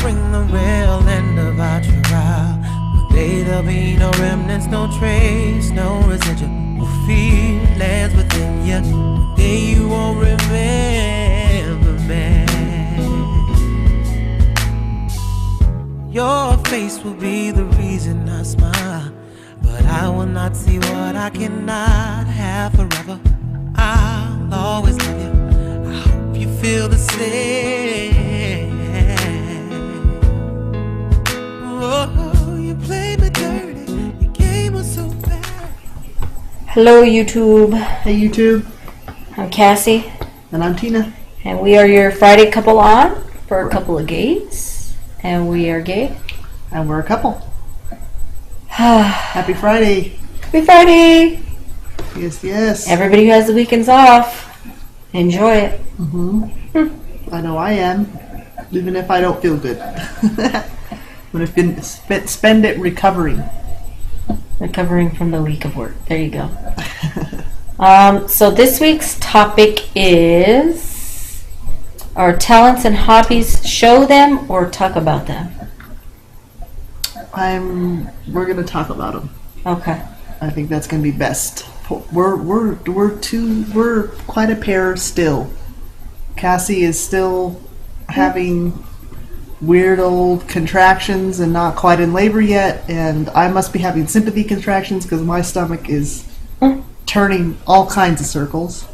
bring the real end about your trial. One day there'll be no remnants, no trace, no residual feelings within you. One day you won't remember me. Your face will be the reason I smile, but I will not see what I cannot have forever. I'll always love you. I hope you feel the same. Oh, you played me dirty. Your game was so bad. Hello, YouTube. Hey, YouTube. I'm Cassie. And I'm Tina. And we are your Friday couple on for a couple of gays. And we are gay. And we're a couple. Happy Friday. Happy Friday. Yes, yes. Everybody who has the weekends off, enjoy it. I know I am, even if I don't feel good. I'm going to spend it recovering. Recovering from the week of work. There you go. So this week's topic is our talents and hobbies. Show them or talk about them? We're going to talk about them. Okay. I think that's going to be best. We're quite a pair still. Cassie is still having weird old contractions and not quite in labor yet, and I must be having sympathy contractions because my stomach is turning all kinds of circles.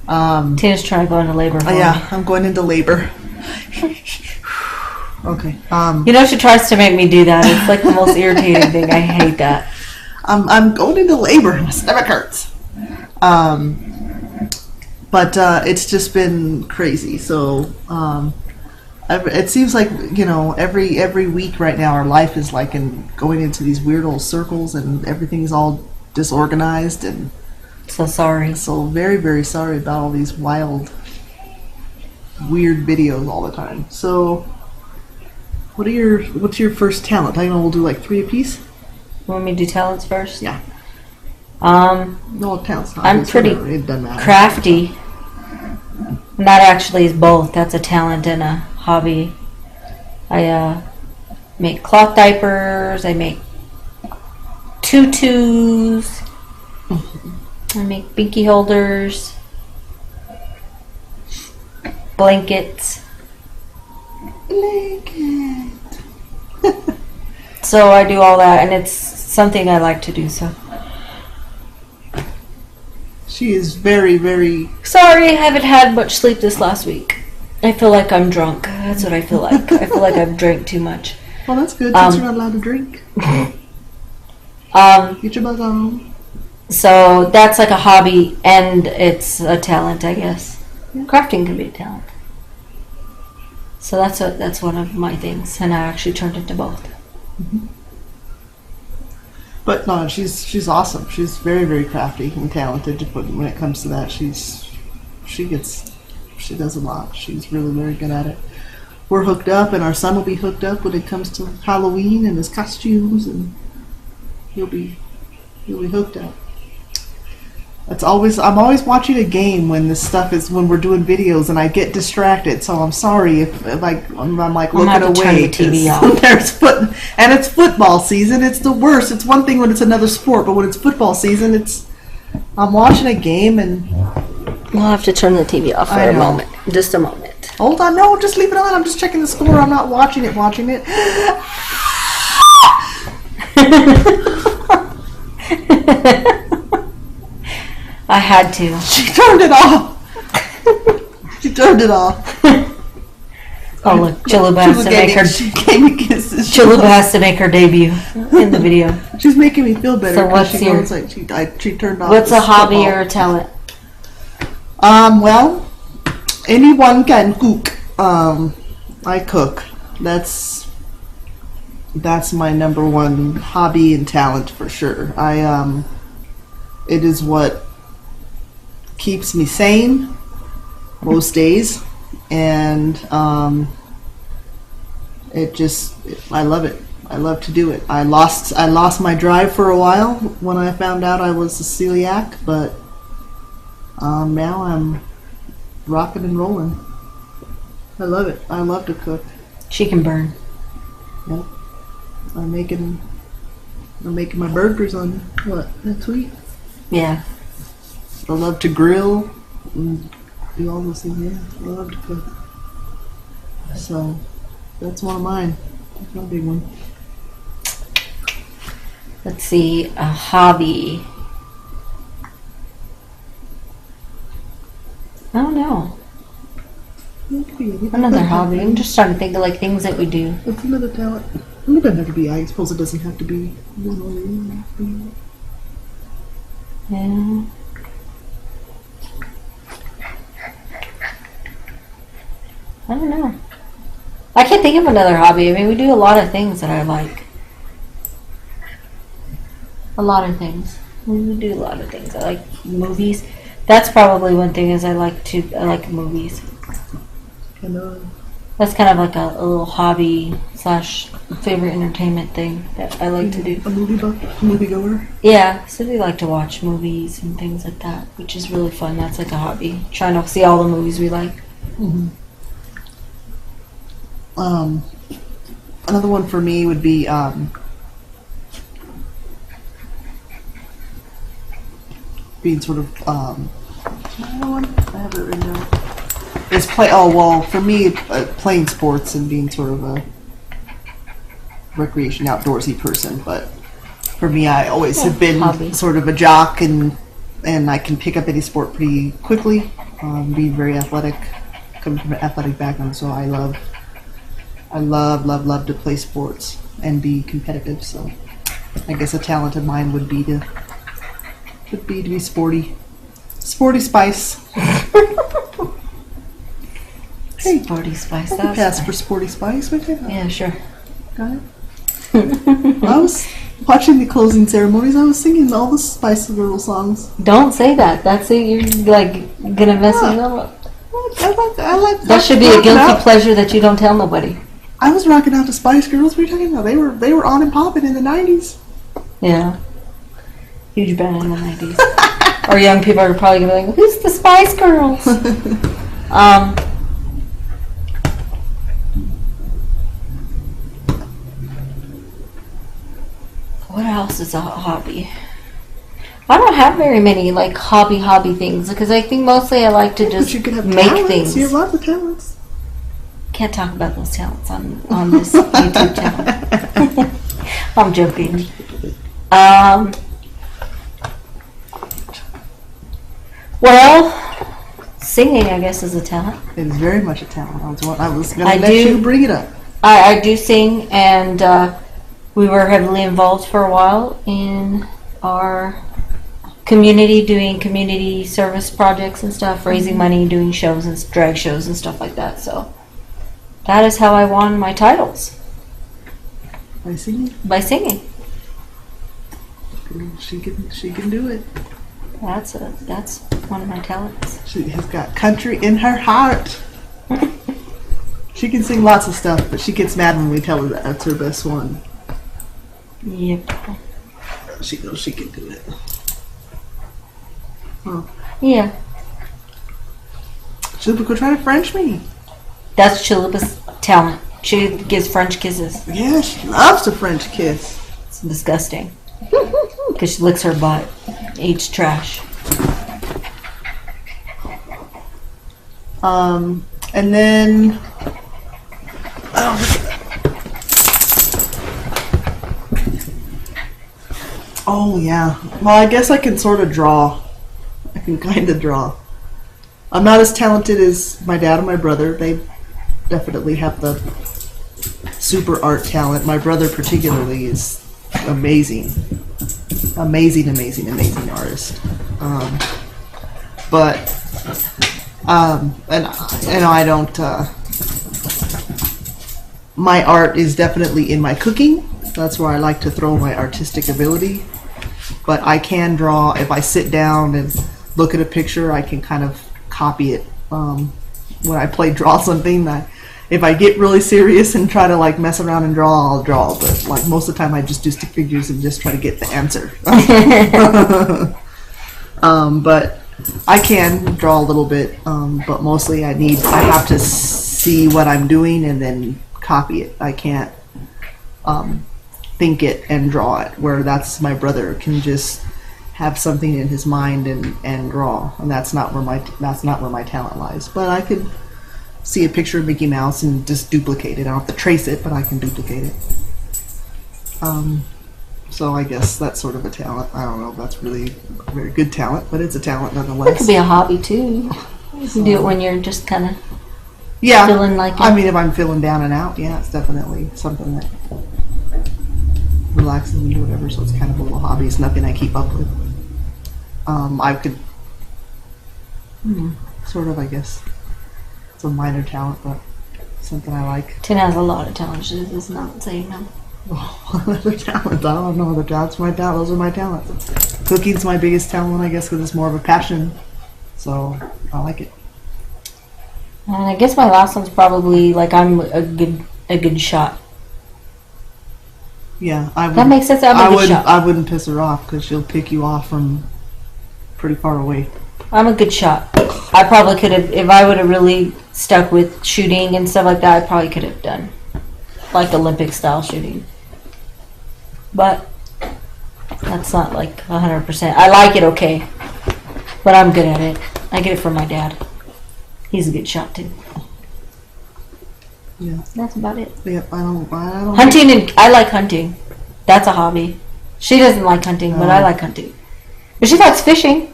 Tina's trying to go into labor. Yeah, I'm going into labor. Okay. She tries to make me do that. It's like the most irritating thing. I hate that. I'm going into labor. My stomach hurts. But it's just been crazy. So it seems like every week right now our life is like going into these weird old circles and everything's all disorganized and. So sorry. So very, very sorry about all these wild, weird videos all the time. So, what's your first talent? I know we'll do like 3 apiece. You want me to do talents first? Yeah. No, talents. I'm pretty crafty. And that actually is both. That's a talent and a hobby. I make cloth diapers. I make tutus. I make binky holders, blankets. So I do all that, and it's something I like to do. So she is very, very sorry. I haven't had much sleep this last week. I feel like I'm drunk. That's what I feel like. I feel like I've drank too much. Well, that's good. Since you're not allowed to drink. Get your buzz on. So that's like a hobby, and it's a talent, I guess. Yeah. Crafting can be a talent. So that's one of my things, and I actually turned into both. Mm-hmm. But no, she's awesome. She's very, very crafty and talented. But when it comes to that, she does a lot. She's really, very good at it. We're hooked up, and our son will be hooked up when it comes to Halloween and his costumes, and he'll be hooked up. I'm always watching a game when we're doing videos and I get distracted. So I'm sorry if I'm like looking away. Turn the TV off. And it's football season. It's the worst. It's one thing when it's another sport, but when it's football season, I'm watching a game and we'll have to turn the TV off for a moment. Just a moment. Hold on, no, just leave it on. I'm just checking the score. I'm not watching it. I had to. She turned it off. Oh look, Chalupa has to make her. Chalupa has to make her debut in the video. She's making me feel better. So what's your? She turned off. What's a hobby or a talent? Well, anyone can cook. I cook. That's my number one hobby and talent for sure. It is what keeps me sane most days, and I love it. I love to do it. I lost my drive for a while when I found out I was a celiac, but now I'm rocking and rolling. I love it. I love to cook. She can burn. Yep. I'm making my burgers on next week. Yeah. I love to grill and do all those things. Yeah, I love to cook. So that's one of mine. That's my big one. Let's see, a hobby. I don't know. Another hobby. I'm just trying to think of like things that we do. What's another talent? I mean, it doesn't have to be. I suppose it doesn't have to be one or the other. Yeah. I don't know. I can't think of another hobby. I mean, we do a lot of things that I like. A lot of things. We do a lot of things. I like movies. That's probably one thing is I like movies. And That's kind of like a little hobby / favorite entertainment thing that I like to do. a movie goer. Yeah, so we like to watch movies and things like that, which is really fun. That's like a hobby. Trying to see all the movies we like. Mm-hmm. Another one for me would be being sort of another one I have it written down. Is for me playing sports and being sort of a recreation outdoorsy person, but for me I always have been hobby. Sort of a jock and I can pick up any sport pretty quickly. Being very athletic, coming from an athletic background, so I love to play sports and be competitive. So I guess a talent of mine would be to be sporty spice. Hey, Sporty Spice. I can pass for sporty spice. Yeah, sure. Got it. I was watching the closing ceremonies. I was singing all the Spice Girls songs. Don't say that. That's it. You're like gonna mess it up. I like That should be a guilty pleasure that you don't tell nobody. I was rocking out the Spice Girls. What are you talking about? They were on and popping in the 90s. Yeah. Huge band in the 90s. Or young people are probably gonna be like, who's the Spice Girls? What else is a hobby? I don't have very many like hobby things because I think mostly I like to just But you could have make talents. things. You have lots of talents. Can't talk about those talents on this YouTube channel. I'm joking. Well, singing I guess is a talent. It is very much a talent. I was going I to let do- you bring it up. I do sing, and we were heavily involved for a while in our community, doing community service projects and stuff, raising money, doing shows and drag shows and stuff like that. So that is how I won my titles, By singing, by singing. she can do it. That's one of my talents. She has got country in her heart. She can sing lots of stuff, but she gets mad when we tell her that that's her best one. Yep. She knows she can do it. Huh. Yeah. She'll go try to French me. That's Chalupa's talent. She gives French kisses. Yeah, she loves to French kiss. It's disgusting. Because she licks her butt. Eats trash. And then oh yeah. Well, I guess I can sort of draw. I can kind of draw. I'm not as talented as my dad and my brother. They definitely have the super art talent. My brother particularly is amazing. Amazing artist. And I don't. My art is definitely in my cooking. That's where I like to throw my artistic ability. But I can draw. If I sit down and look at a picture, I can kind of copy it. When I draw something, if I get really serious and try to like mess around and draw, I'll draw. But like most of the time, I just do stick figures and just try to get the answer. But I can draw a little bit. But mostly, I have to see what I'm doing and then copy it. I can't think it and draw it. Where that's my brother can just have something in his mind and draw, and that's not where my talent lies. But I could see a picture of Mickey Mouse and just duplicate it. I don't have to trace it, but I can duplicate it. So I guess that's sort of a talent. I don't know if that's really a very good talent, but it's a talent It nonetheless. could be a hobby too. You can do it when you're just kind of Yeah, feeling like it. I mean, if I'm feeling down and out, yeah, it's definitely something that relaxes me or whatever. So it's kind of a little hobby. It's nothing I keep up with. I could, sort of, I guess, it's a minor talent, but something I like. Tina has a lot of talent. She does not say no. Other talents. I don't have no other talents. My talent. Those are my talents. Cooking's my biggest talent, I guess, because it's more of a passion. So I like it. And I guess my last one's probably like I'm a good shot. Yeah, I would. That makes sense. I'm a good shot. I wouldn't piss her off because she'll pick you off from pretty far away. I'm a good shot. I probably could have, if I would have really stuck with shooting and stuff like that, I probably could have done like Olympic style shooting. But that's not like 100%. I like it okay, but I'm good at it. I get it from my dad. He's a good shot too. Yeah. That's about it. Yep. I don't. Hunting, and I like hunting. That's a hobby. She doesn't like hunting, but I like hunting. But she likes fishing.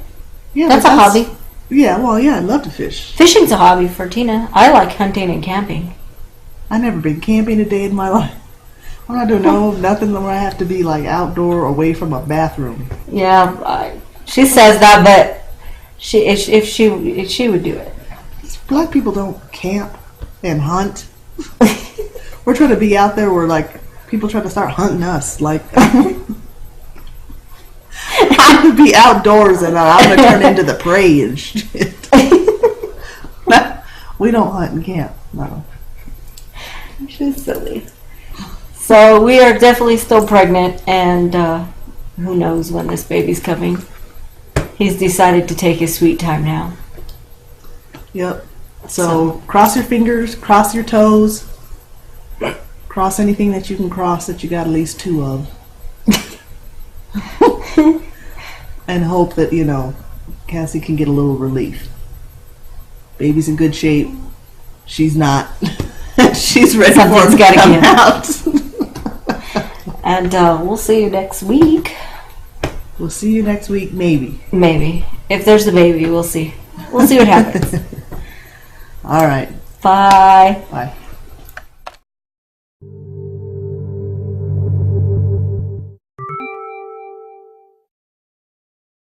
Yeah, That's a hobby. Yeah. Well, yeah. I love to fish. Fishing's a hobby for Tina. I like hunting and camping. I've never been camping a day in my life. I don't know nothing where I have to be like outdoor, away from a bathroom. Yeah, she says that, but if she would do it. Black people don't camp and hunt. We're trying to be out there where like people try to start hunting us. Like I'm gonna be outdoors and I'm gonna turn into the prey and shit. We don't hunt and camp. No. She's silly. So we are definitely still pregnant, and who knows when this baby's coming. He's decided to take his sweet time now. Yep. So cross your fingers, cross your toes, cross anything that you can cross that you got at least 2 of. And hope that, Cassie can get a little relief. Baby's in good shape. She's not. She's ready for it to come out. And we'll see you next week. We'll see you next week, maybe. Maybe. If there's a baby, we'll see. We'll see what happens. All right. Bye. Bye.